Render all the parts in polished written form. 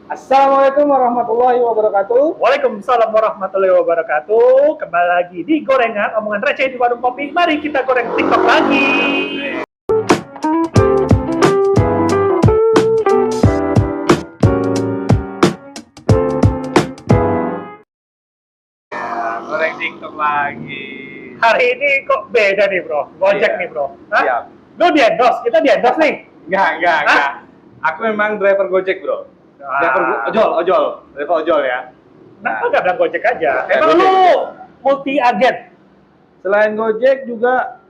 Assalamualaikum warahmatullahi wabarakatuh. Waalaikumsalam warahmatullahi wabarakatuh. Kembali lagi di Gorengan, omongan receh di warung kopi. Mari kita goreng TikTok lagi. Goreng TikTok lagi. Hari ini kok beda nih bro, Gojek Iya. nih bro. Hah? Siap. Lu di endorse, kita di endorse nih. Enggak. Aku memang driver Gojek, bro. Driver driver ojol ya. Kenapa nggak bilang Gojek aja? Ya, Emang Gojek. lu multi agen? Selain Gojek juga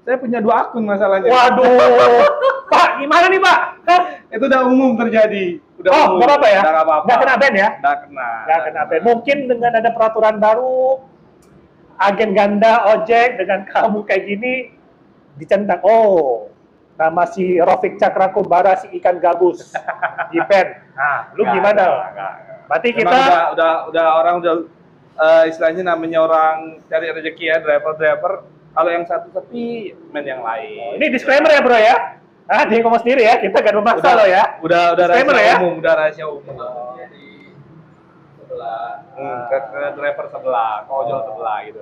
saya punya 2 akun masalahnya. Waduh, Pak, gimana nih Pak? Hah? Itu udah umum terjadi. Udah Oh, umum. nggak apa-apa ya? Udah nggak apa-apa. Nggak kena ban ya? Nggak kena. Nggak kena ban. Mungkin dengan ada peraturan baru, agen ganda ojek dengan kamu kayak gini dicentang. Oh, nama si Rofik Cakra Kumbara si ikan gabus di pen. Nah, lu Nggak, gimana? nggak. Berarti Memang kita udah orang udah istilahnya namanya orang cari rezeki ya, driver. Kalau yang satu sepi, main yang lain. ini disclaimer ya bro ya. Ah, dia ngomong sendiri ya. Kita gak memaksa lo ya. Udah Disclaimer rahasia ya? umum, udah rahasia umum. Jadi sebelah, ke driver sebelah, ke ojol sebelah gitu.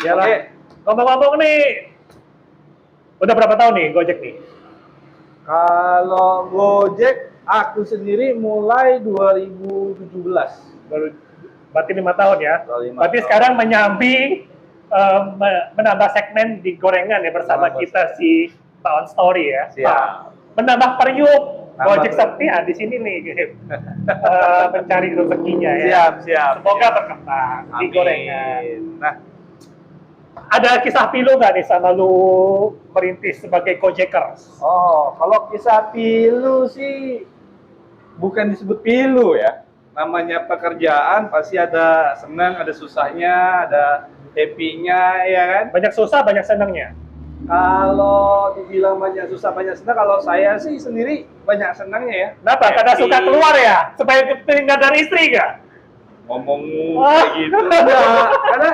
Ya lah. Oke. Ngomong-ngomong nih, udah berapa tahun nih Gojek nih? Kalau Gojek, aku sendiri mulai 2017. Baru berarti 5 tahun ya. Baru 5 Berarti tahun. sekarang menyambi menambah segmen di gorengan ya bersama Menambah kita si Pak On Story ya. Siap. Pak, menambah periuk. Nambah Gojek periuk. sepi di sini nih mencari rezekinya ya. Siap. Semoga berkembang di Amin. gorengan. Nah, Ada kisah pilu nggak nih sama lu merintis sebagai Gojekers? oh, kalau kisah pilu sih bukan disebut pilu ya. Namanya pekerjaan pasti ada senang, ada susahnya, ada happy-nya ya kan. Banyak susah, banyak senangnya. Kalau dibilang banyak susah, banyak senang, kalau saya sih sendiri banyak senangnya ya. Kenapa? Karena Happy. suka keluar ya? Supaya ketinggalan dari istri nggak? Ngomong Oh. kayak gitu. Enggak, karena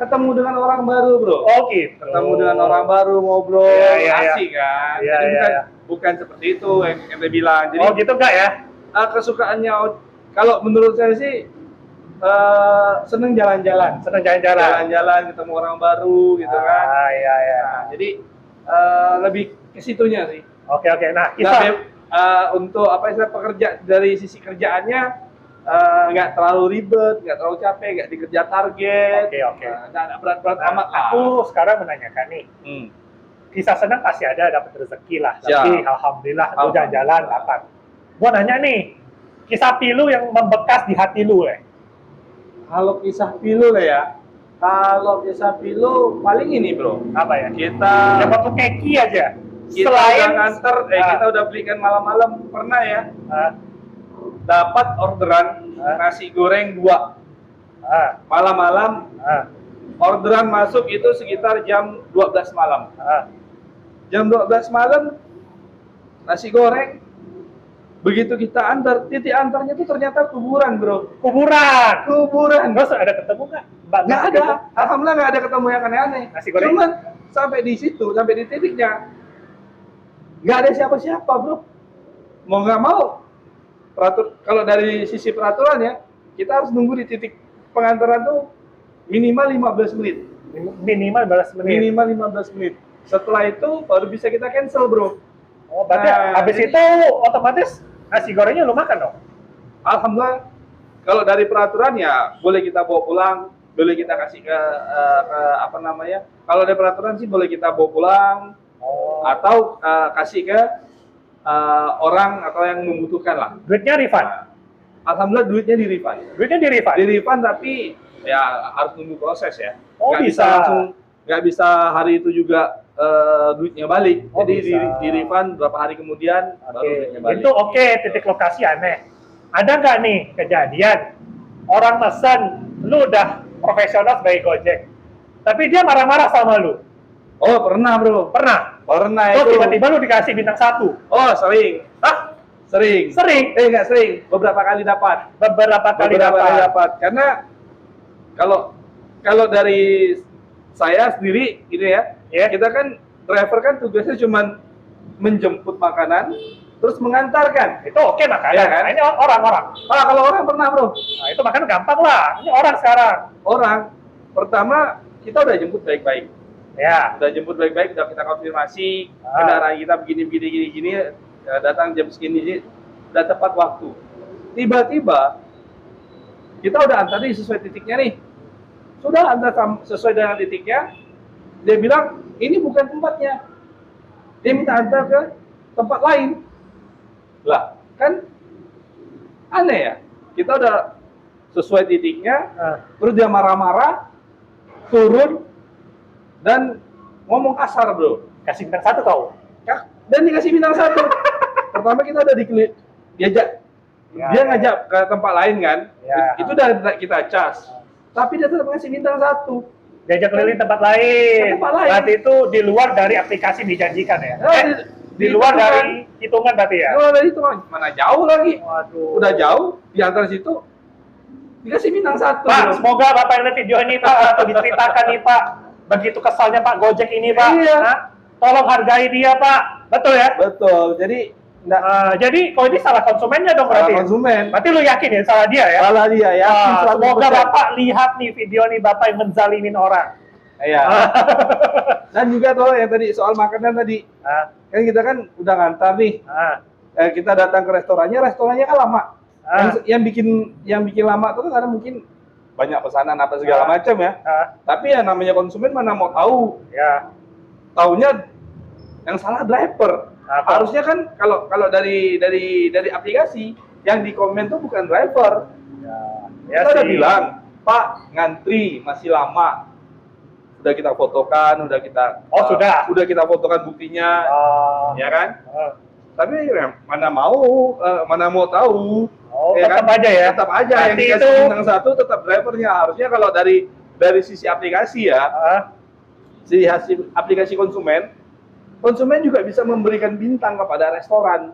ketemu dengan orang baru, bro. Oh gitu. Ketemu dengan orang baru, ngobrol, Iya. asik kan. Iya, Jadi iya. bukan seperti itu yang dia bilang. Jadi Oh gitu nggak ya? kesukaannya, kalau menurut saya sih seneng jalan-jalan. Senang jalan-jalan. Jalan-jalan, ketemu orang baru gitu kan. Iya. Nah, jadi lebih ke situnya sih. Oke. Nah, Nggak kita untuk apa istilah pekerja dari sisi kerjaannya nggak terlalu ribet, nggak terlalu capek, nggak dikejar target. Oke. Nggak ada berat-berat Nah, amat lah. aku sekarang menanyakan nih, Hmm. kisah senang pasti ada, dapat rezeki lah. Siap. Tapi alhamdulillah, lu Alhamdulillah. jalan-jalan dapat. Gua nanya nih, kisah pilu yang membekas di hati lu, Kalau kisah pilu lah ya. Kalau kisah pilu paling ini, bro. apa ya? Kita Yang waktu keki aja. kita udah nganter, kita udah belikan malam-malam pernah ya. Dapat orderan nasi goreng 2 malam-malam. Orderan masuk itu sekitar jam 12 malam. Jam 12 malam nasi goreng. Begitu kita antar, titik antarnya itu ternyata kuburan, bro. Kuburan. Terus ada ketemu nggak? Nggak ada. Alhamdulillah nggak ada ketemu yang aneh-aneh. Nasi goreng? Cuman sampai di situ, sampai di titiknya nggak ada siapa-siapa, bro. Mau nggak mau, kalau dari sisi peraturan ya, kita harus nunggu di titik pengantaran tuh minimal 15 menit. Minimal 15 menit. Minimal 15 menit. Setelah itu baru bisa kita cancel, bro. Oh, berarti Nah, habis jadi- itu otomatis nasi gorengnya lu makan dong? Alhamdulillah, kalau dari peraturan ya boleh kita bawa pulang, boleh kita kasih ke apa namanya? Kalau ada peraturan sih boleh kita bawa pulang atau kasih ke orang atau yang membutuhkan lah. Duitnya refund? Alhamdulillah duitnya di refund. Duitnya di refund? Di refund tapi ya harus tunggu proses ya. Oh, Nggak bisa. langsung, nggak bisa hari itu juga duitnya balik. Oh, Jadi bisa. di refund berapa hari kemudian baru Oke, duitnya balik. itu oke, titik lokasi aneh. Ada nggak nih kejadian orang mesen, lu udah profesional sebagai Gojek, tapi dia marah-marah sama lu? Oh pernah, bro. Pernah? Pernah Terus itu. tiba-tiba lu dikasih bintang 1. Oh sering. Hah? Sering. Sering? Nggak sering. Beberapa kali dapat. Beberapa kali dapat. Karena kalau dari saya sendiri gitu ya, Ya. kita kan driver kan tugasnya cuman menjemput makanan, terus mengantarkan. Itu oke makanya. Iya kan? Nah, ini orang-orang. Pak, kalau orang pernah bro, Nah, itu makanya gampang lah. Ini orang sekarang. orang pertama kita udah jemput baik-baik, Ya. udah jemput baik-baik, udah kita konfirmasi Ah. kendaraan kita begini, datang jam segini, udah tepat waktu. Tiba-tiba kita udah antar nih sesuai titiknya nih, sudah antar sesuai dengan titiknya, dia bilang ini bukan tempatnya, dia minta antar ke tempat lain. Lah, kan aneh ya. Kita udah sesuai titiknya, terus dia marah-marah, turun dan ngomong kasar, bro. Kasih bintang 1 kau. Dan dikasih bintang 1. Pertama kita udah diajak, Ya, dia ya, ngajak ke tempat lain kan. Ya. Itu udah kita cas. Tapi dia tetap ngasih bintang 1. Diajak keliling tempat lain. Tempat lain. Berarti itu di luar dari aplikasi dijanjikan ya? Di luar itu kan. dari hitungan berarti ya? Kalau dari itu mana jauh lagi. Waduh. Udah jauh, di antara situ dikasih bintang 1. Pak, semoga Bapak yang lihat video ini Pak, atau diceritakan nih Pak, begitu kesalnya Pak Gojek ini Pak. Iya. Hah? Tolong hargai dia Pak. Betul ya? Betul. Jadi Jadi kalau ini salah konsumennya dong salah berarti. konsumen. Berarti lu yakin ya salah dia ya? Salah dia ya. Semoga Bapak lihat nih video nih Bapak yang menzalimin orang. Iya. Dan juga tuh yang tadi soal makanan tadi. Kan kita kan udah ngantar nih. Kita datang ke restorannya kan lama. Yang bikin lama tuh kan karena mungkin banyak pesanan apa segala macam ya. Tapi ya namanya konsumen mana mau tahu. Ya. Taunya yang salah driver. Harusnya kan kalau dari aplikasi yang di komen tuh bukan driver. Ya Kita udah sih. bilang, Pak, ngantri masih lama. Udah kita fotokan, udah kita udah kita fotokan buktinya, ya kan? Tapi ya, mana mau tahu? Ya Tetap kan? aja ya. Tetap aja yang Berarti dikasih itu- bintang 1 tetap drivernya. Harusnya kalau dari sisi aplikasi ya, si hasil aplikasi konsumen juga bisa memberikan bintang kepada restoran.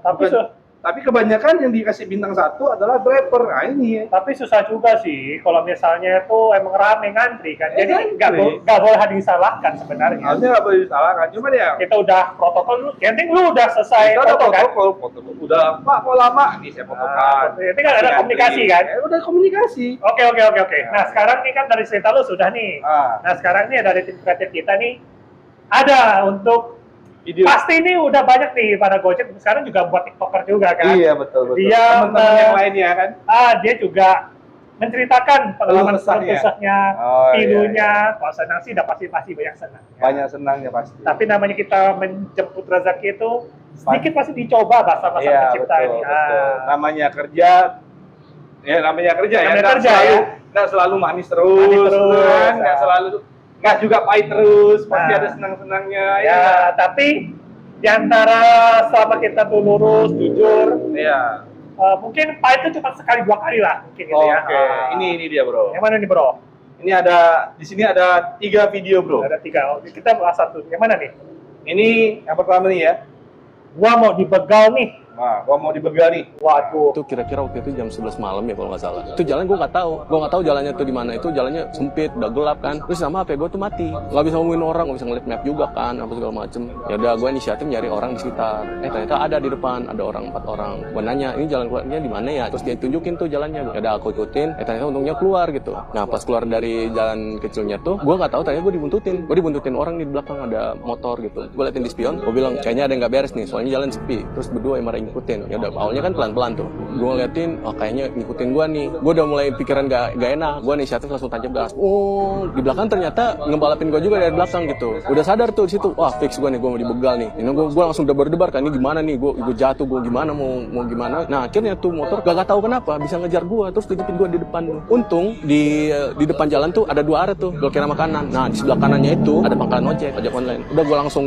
Tapi kebanyakan yang dikasih bintang 1 adalah driver. Nah ini. Tapi susah juga sih kalau misalnya itu emang rame ngantri kan. Jadi ngantri. nggak boleh disalahkan sebenarnya. Harusnya nggak boleh disalahkan. Cuman ya Kita udah protokol dulu. Yang penting lu udah selesai kita udah foto kan. foto. Udah, Pak, kok lama? Nih saya fotokan. Itu kan ada komunikasi kan. Udah komunikasi. Oke. Nah sekarang nih kan dari cerita lu sudah nih. Nah sekarang nih dari tim kreatif kita nih ada untuk Video. pasti ini udah banyak nih pada Gojek sekarang juga buat TikToker juga kan. Iya betul. Dia Teman-teman yang lainnya kan. dia juga menceritakan pengalaman kesahnya, pilunya. Kalau senang sih udah pasti banyak senang. Banyak senangnya pasti. Tapi namanya kita menjemput rezeki itu sedikit pasti dicoba bahasa-bahasa pencipta ini. Betul. Namanya kerja ya. Nggak Ya. selalu manis terus. Kan? Nggak juga pahit terus. Pasti ada senang-senangnya. Ya, tapi di antara selama kita tuh lurus, jujur, Iya. mungkin pahit itu cuma sekali 2 kali lah mungkin gitu ya. Oke. Ini dia bro. Yang mana nih bro? Ini di sini ada 3 video bro. Ada 3. Oke, kita bahas satu. Yang mana nih? Ini yang pertama nih ya. Gua mau dibegal nih. Nah, gua mau dibegal nih. Waduh. Itu kira-kira waktu itu jam 11 malam ya kalau nggak salah. Itu jalan gue nggak tahu jalannya tuh di mana. Itu jalannya sempit, udah gelap kan. Terus sama HP gue tuh mati. Nggak bisa ngomongin orang, nggak bisa ngeliat map juga kan, apa segala macem. Ya udah gue inisiatif nyari orang di sekitar. Ternyata ada di depan, ada orang 4 orang. Gue nanya, ini jalan keluarnya di mana ya? Terus dia tunjukin tuh jalannya. Ya udah aku ikutin. Ternyata untungnya keluar gitu. Nah pas keluar dari jalan kecilnya tuh, gue nggak tahu ternyata gue dibuntutin. Gue dibuntutin orang di belakang ada motor gitu. Gue liatin di spion, gue bilang kayaknya ada yang nggak beres nih, soalnya jalan sepi. Terus berdua yang marah ngikutin. Ya udah awalnya kan pelan-pelan tuh. Gue ngeliatin, kayaknya ngikutin gue nih. Gue udah mulai pikiran gak enak. Gue inisiatif langsung tancap gas. Oh, di belakang ternyata ngebalapin gue juga dari belakang gitu. Udah sadar tuh di situ. Wah, fix gue nih, gue mau dibegal nih. Ini gue langsung debar-debar kan, ini gimana nih? Gue jatuh, gue gimana mau gimana? Nah, akhirnya tuh motor gak tahu kenapa bisa ngejar gue, terus tunjukin gue di depan. Untung di depan jalan tuh ada 2 arah tuh, belok kiri sama kanan. Nah, di sebelah kanannya itu ada pangkalan ojek online. Udah gue langsung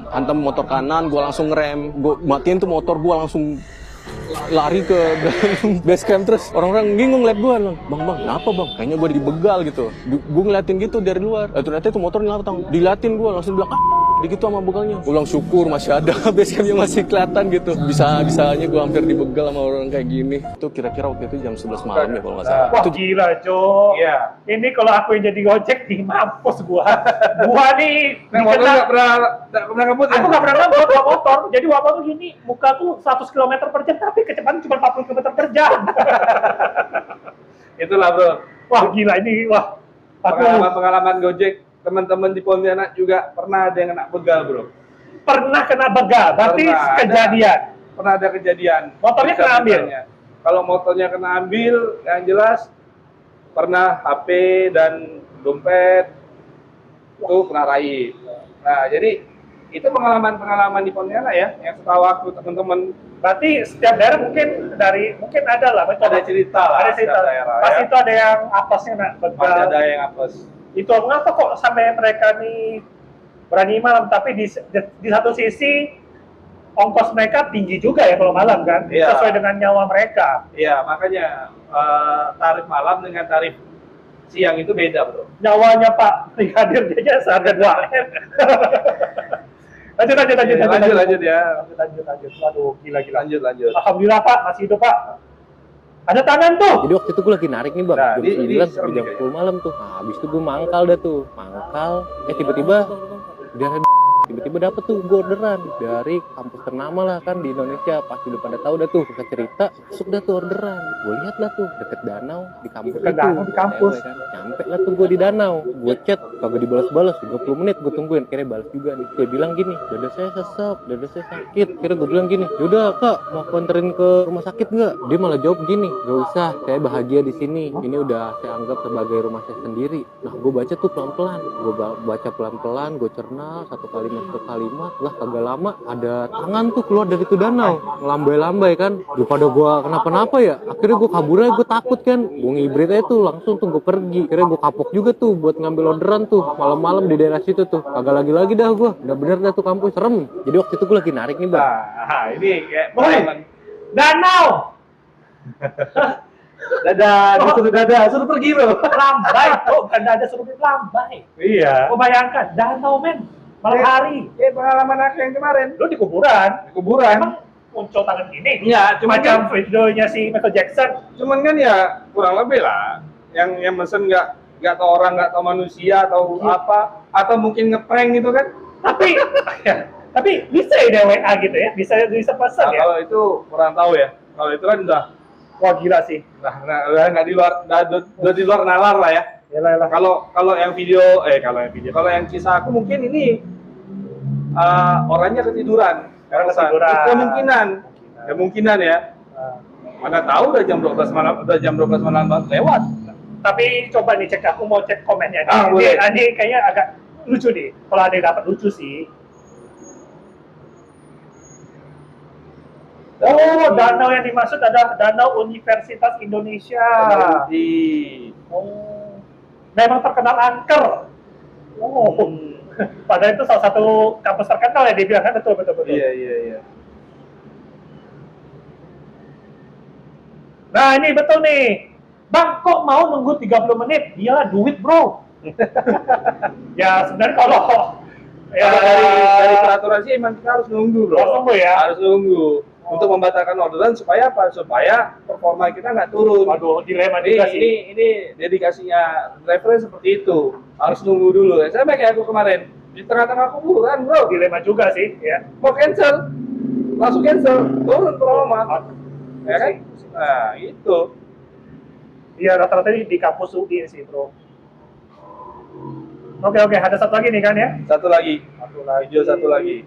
hantam motor kanan, gue langsung ngerem, gue matiin tuh motor, gue langsung lari ke base camp. Terus orang-orang bingung ngeliat gue, bang kenapa bang? Kayaknya gue dibegal gitu. Gue ngeliatin gitu dari luar. Ternyata itu motor ngelatang, diliatin gue langsung bilang Dikit tuh sama begalnya. Gue bilang syukur masih ada, basecampnya masih kelihatan gitu. Bisa-bisanya gue hampir dibegal sama orang kayak gini. Itu kira-kira waktu itu jam 11 malam ya kalau nggak salah. Wah gila Jo. Iya. Ini kalau aku yang jadi Gojek di mampus gua. Gua nih Nah, motor nggak pernah ngebut ya? Aku nggak pernah ngebut bawa motor. Jadi wabah tuh gini, muka tuh 100 km per jam tapi kecepatan cuma 40 km per jam. Itulah bro. Wah gila ini, wah. Pengalaman Gojek teman-teman di Pontianak juga pernah ada yang kena begal bro. Pernah kena begal, berarti Pernah, kejadian. Pernah ada kejadian. Motornya kena ambil? Kalau motornya kena ambil, yang jelas pernah HP dan dompet itu kena raib. Nah, jadi itu pengalaman-pengalaman di Pontianak ya, yang setahu aku teman-teman. Berarti setiap daerah mungkin ada lah, Ada cerita lah. Ada cerita. setiap daerah, Pas ya. itu ada yang apesnya nak begal. Masih ada yang apes. Itu mengapa kok sampai mereka nih berani malam, tapi di satu sisi ongkos mereka tinggi juga ya kalau malam kan, Iya. sesuai dengan nyawa mereka. Iya, makanya tarif malam dengan tarif siang itu beda bro. Nyawanya Pak Brigadir aja seharga 2 M. Lanjut ya. Lanjut. Waduh, gila. Lanjut. Alhamdulillah Pak, masih hidup Pak. Ada tangan tuh. Jadi waktu itu gue lagi narik nih bang, Nah, jam ini 9 serem sampai jam nih 10 malam tuh. Nah, habis itu gue mangkal dah tuh, tiba-tiba tiba-tiba dapet tuh gue orderan dari kampus ternama lah kan di Indonesia. Pasti udah pada tahu dah tuh, kita cerita, masuk dah tuh orderan. Gue lihat lah tuh deket danau di kampus Deket itu. danau di kampus. Cewek kan. Nyampe lah tuh gue di danau, gue chat kagak dibalas-balas, 30 menit gue tungguin, akhirnya balas juga nih. Dia bilang gini, dada saya sesek, dada saya sakit. Akhirnya gue bilang gini, yaudah kak mau aku anterin ke rumah sakit nggak? Dia malah jawab gini, gak usah, saya bahagia di sini. Ini udah saya anggap sebagai rumah saya sendiri. Nah gue baca tuh pelan-pelan, gue baca pelan-pelan, gue cerna satu kalimat ke kalimat. Lah kagak lama ada tangan tuh keluar dari tuh danau, ngelambai-lambai kan. Daripada gue kenapa-napa ya, akhirnya gue kabur aja, gue takut kan. Gue ngibrit aja tuh, langsung tuh gue pergi. Akhirnya gue kapok juga tuh buat ngambil orderan tuh malam-malam di daerah situ tuh. Kagak lagi-lagi dah gue, udah bener dah tuh kampus, serem. Jadi waktu itu gue lagi narik nih bang. Nah, ini kayak Woi, pengalaman. danau. Suruh pergi bro. Lambai, bukan ada suruh lambai. Iya. Kau bayangkan, danau men, malam hari. Pengalaman aku yang kemarin. Lu di kuburan. Di kuburan. Emang muncul tangan gini? Iya, cuman Macam videonya si Michael Jackson. Cuman kan ya kurang lebih lah. Yang mesen nggak tahu orang, nggak tahu manusia atau apa, atau mungkin ngeprank gitu kan. Tapi tapi bisa ya WA gitu ya, bisa pesan Nah, ya. kalau itu kurang tahu ya. Kalau itu kan udah Wah gila sih. udah nggak di luar, udah di luar nalar lah ya. Yalah. Kalau yang video, kalau yang kisah aku mungkin ini orangnya ketiduran. Orang ketiduran. Kemungkinan ya. Mana tahu udah jam 12 malam lewat. Tapi coba nih cek, aku mau cek komennya. Boleh. Ini kayaknya agak lucu nih. Kalau ada yang dapat lucu sih. Oh, danau yang dimaksud adalah Danau Universitas Indonesia. Oh, memang terkenal angker. Oh, padahal itu salah satu kampus terkenal ya dibilang kan, betul. Iya. Nah ini betul nih, Bang kok mau nunggu 30 menit? Iyalah duit bro. Ya sebenarnya kalau Ya, dari peraturan sih emang kita harus nunggu bro. Harus nunggu ya? Harus nunggu. Untuk membatalkan orderan supaya apa? Supaya performa kita nggak turun. waduh dilema juga sih. Ini dedikasinya driver seperti itu. Harus nunggu dulu. Sama kayak aku kemarin di tengah-tengah kuburan bro. Dilema juga sih ya. Mau cancel, langsung cancel, turun performa. Ya kan? Nah itu. Iya rata-rata di kampus UI sih bro. Oke, ada satu lagi nih kan ya? Satu lagi. Video satu lagi.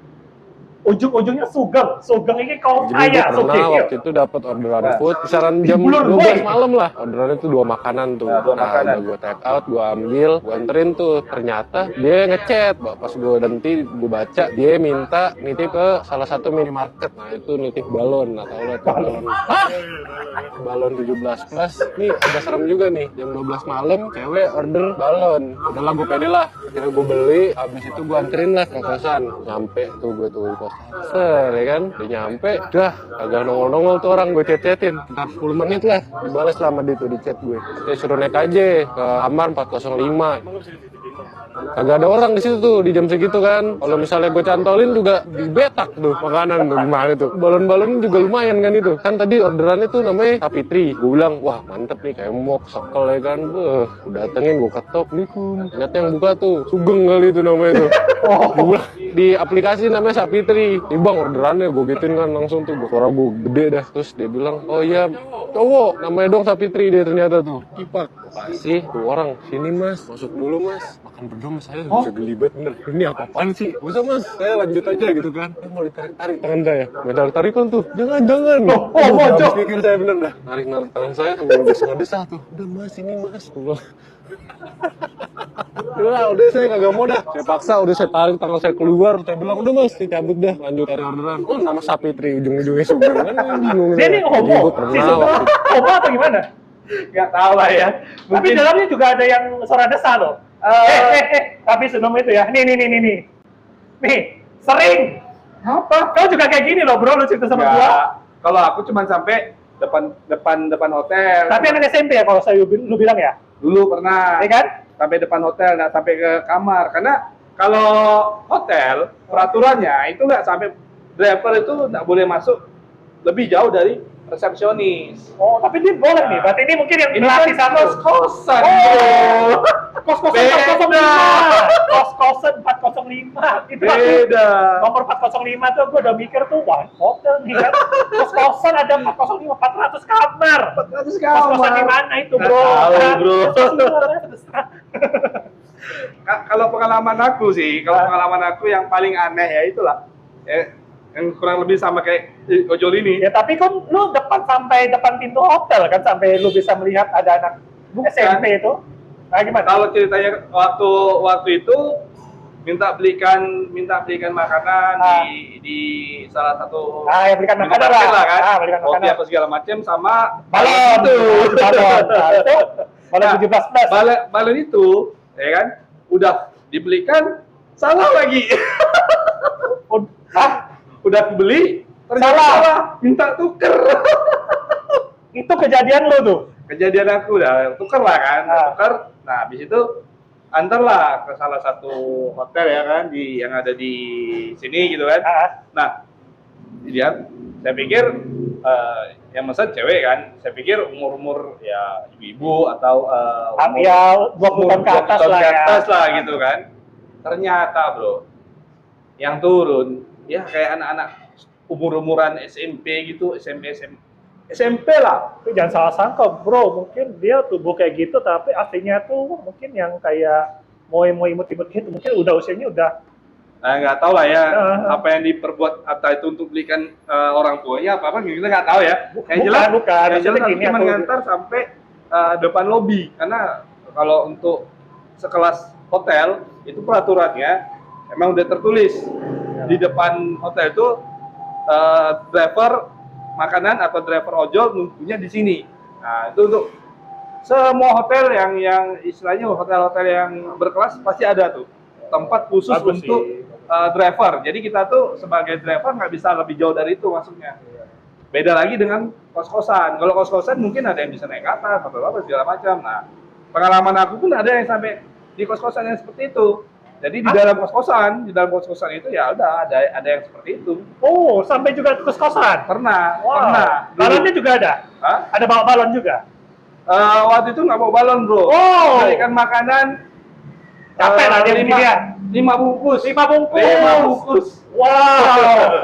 Ujung-ujungnya Sugeng ini kau Jadi gue kaya pernah Sugeng. waktu itu dapat orderan food kisaran jam Dibulur, 12 boy. malam lah. Orderannya tuh 2 makanan tuh. Nah, 2 makanan. Udah gue take out, gue ambil, gue anterin tuh. Ternyata dia ngechat. Pas gue nanti gue baca, dia minta nitip ke salah satu minimarket. Nah itu nitip balon, nggak tahu lah tuh balon. Balon 17 plus. Nih agak serem juga nih. Jam 12 malam, cewek order balon. Udah lah gue pede lah. Akhirnya gue beli, habis itu gue anterin lah ke kosan. Nyampe tuh gue tuh di ya kan, udah nyampe, udah agak nongol-nongol tuh orang, gue chat-chatin, sekitar 10 menit lah, dibalas selama di itu di chat gue. Dia suruh naik aja ke kamar 405. Kagak ada orang di situ tuh di jam segitu kan. Kalau misalnya gue cantolin juga dibetak tuh makanan tuh gimana tuh. Balon-balon juga lumayan kan itu. Kan tadi orderannya tuh namanya Sapitri. Gue bilang, wah mantep nih kayak mok, sekel ya kan. Gue datengin, gue ketok, ternyata yang buka tuh Sugeng kali itu namanya tuh. Gue bilang, di aplikasi namanya Sapitri. Nih bang orderannya, gue gituin kan langsung tuh. Suara gue gede dah. Terus dia bilang, oh iya cowok, namanya dong Sapitri dia ternyata tuh. Kipak. Kasih tuh orang, sini mas, masuk dulu mas. Makan berdua mas, saya bisa gelibet bener. Ini apa-apaan sih? Usah mas, saya lanjut aja gitu kan. Mau ditarik-tarik tangan saya. Mau tarik-tarik kan tuh, jangan. Habis pikir saya bener dah. Narik-narik tangan saya, udah desah tuh. Udah mas, ini mas. Udah saya kagak mau dah. Saya paksa, udah saya tarik tangan saya keluar. Saya bilang, udah mas, cabut dah. Lanjut cari orderan. Oh nama Sapitri, ujung-ujungnya Sugeng kan. Bingung. Dia ini homo? Si Sugeng homo atau gimana? Nggak tahu lah ya. Tapi dalamnya juga ada yang suara desa loh. Tapi sebelum itu ya, nih, sering. Apa? Kau juga kayak gini loh bro, lu cerita sama Nggak. gua. Kalau aku cuma sampai depan hotel. Tapi anak SMP ya kalau lu bilang ya? Dulu pernah. Iya kan? Sampai depan hotel, nggak sampai ke kamar. Karena kalau hotel peraturannya itu nggak sampai, driver itu nggak boleh masuk lebih jauh dari resepsionis. Oh, tapi dia boleh nih. Berarti ini mungkin yang Ini melatih kan satu. kos-kosan. Kos-kosan 405. Kos-kosan 405. Itu aku Beda. nomor 405 tuh gue udah mikir tuh, wah hotel nih kan. Kos-kosan ada 405, 400 kamar. 400 Kos-kosan di mana itu bro? Nggak tahu, bro. Nah, Kalau pengalaman aku sih, pengalaman aku yang paling aneh ya itulah. Yang kurang lebih sama kayak ojol ini. ya tapi kan lu sampai depan pintu hotel kan, sampai lu bisa melihat ada anak SMP itu. Nah gimana? Kalau ceritanya waktu itu minta belikan makanan di salah satu ya belikan makanan lah kan. Belikan Kopi makanan. apa segala macam sama Balon itu. balon. Nah, itu balon 17 plus. Balon itu ya kan udah dibelikan salah lagi. Udah beli ternyata salah, minta tuker. Itu kejadian lu tuh. Kejadian aku udah tuker lah kan, tuker. Nah, habis itu antarlah ke salah satu hotel ya kan yang ada di sini gitu kan. Nah, dia saya pikir yang mesen cewek kan. Saya pikir umur ya ibu-ibu atau Ya 20 tahun ke atas lah ya. lah gitu kan. Ternyata bro, yang turun ya kayak anak-anak umur-umuran SMP gitu, SMP lah. Tapi jangan salah sangka bro, mungkin dia tubuh kayak gitu tapi aslinya tuh mungkin yang kayak mau imut-imut gitu, mungkin udah usianya udah nggak tahu lah ya apa yang diperbuat atau itu untuk belikan orang tuanya apa kita nggak tahu ya. Yang jelas yang jelas aku cuma ngantar sampai depan lobi, karena kalau untuk sekelas hotel itu peraturannya emang udah tertulis di depan hotel itu driver makanan atau driver ojol nunggunya di sini. Nah itu untuk semua hotel yang istilahnya hotel-hotel yang berkelas pasti ada tuh tempat khusus untuk driver. Jadi kita tuh sebagai driver nggak bisa lebih jauh dari itu masuknya. Beda lagi dengan kos-kosan. Kalau kos-kosan mungkin ada yang bisa naik ke atas atau apa segala macam. Nah pengalaman aku pun ada yang sampai di kos-kosan yang seperti itu. Jadi di dalam kos-kosan itu ya udah ada yang seperti itu. Oh, sampai juga ke kos-kosan? Pernah. Balonnya juga ada? Hah? Ada bawa balon juga? Waktu itu nggak bawa balon bro. Berikan makanan. Capek lah dia 5 bungkus. 5 bungkus. 5 bungkus.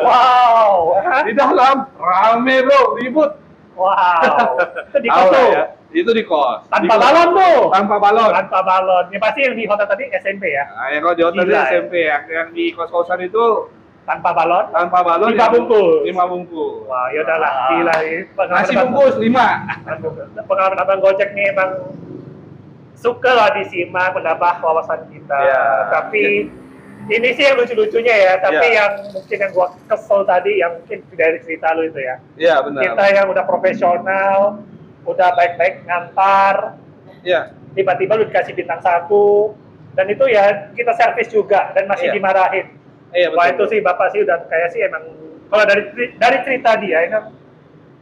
Wow. Di dalam rame bro, ribut. Wow. Itu di kos tuh? Ya? Itu di kos. Tanpa balon tuh? Tanpa balon. Tanpa balon. Ini pasti yang di hotel tadi SMP ya? Nah, yang kalau di hotel Gila, SMP yang di kos-kosan itu tanpa balon? tanpa balon 5 bungkus. 5 bungkus. Wah, yaudahlah, gila ini. Nasi bungkus 5. Pengalaman Abang Gojek nih emang suka lah disimak, menambah wawasan kita. Ya. Tapi ini sih yang lucu-lucunya ya. Tapi yang mungkin yang gua kesel tadi, yang mungkin dari cerita lu itu ya. Iya benar. Kita yang udah profesional, udah baik-baik ngantar. Iya. Tiba-tiba lu dikasih bintang 1 dan itu ya kita servis juga dan masih dimarahin. Iya, Wah itu betul. sih Bapak sih udah kayak sih emang kalau dari cerita dia ini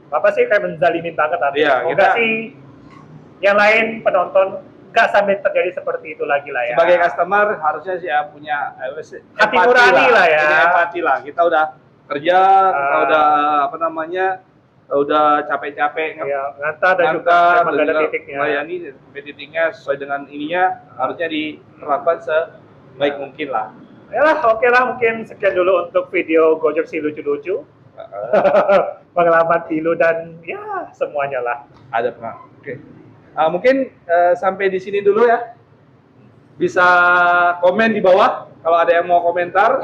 Bapak sih kayak menzalimin banget artinya. Iya, Semoga kita- sih yang lain penonton nggak sampai terjadi seperti itu lagi lah ya. Sebagai customer harusnya sih ya punya Hati empati nurani lah ya. Punya empati lah. Kita udah kerja, kita udah apa namanya, udah capek-capek Ya, ngantar dan juga ngantar memang dan ada juga titiknya. melayani sampai titiknya sesuai dengan ininya, harusnya diterapkan sebaik mungkin lah. Ya lah, oke lah mungkin sekian dulu untuk video Gojek si lucu-lucu. Pengalaman Tilu dan ya semuanya lah. Ada pernah. Oke. Mungkin sampai di sini dulu ya. Bisa komen di bawah kalau ada yang mau komentar.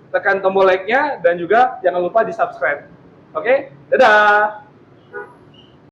Tekan tombol like-nya dan juga jangan lupa di subscribe. Oke, dadah.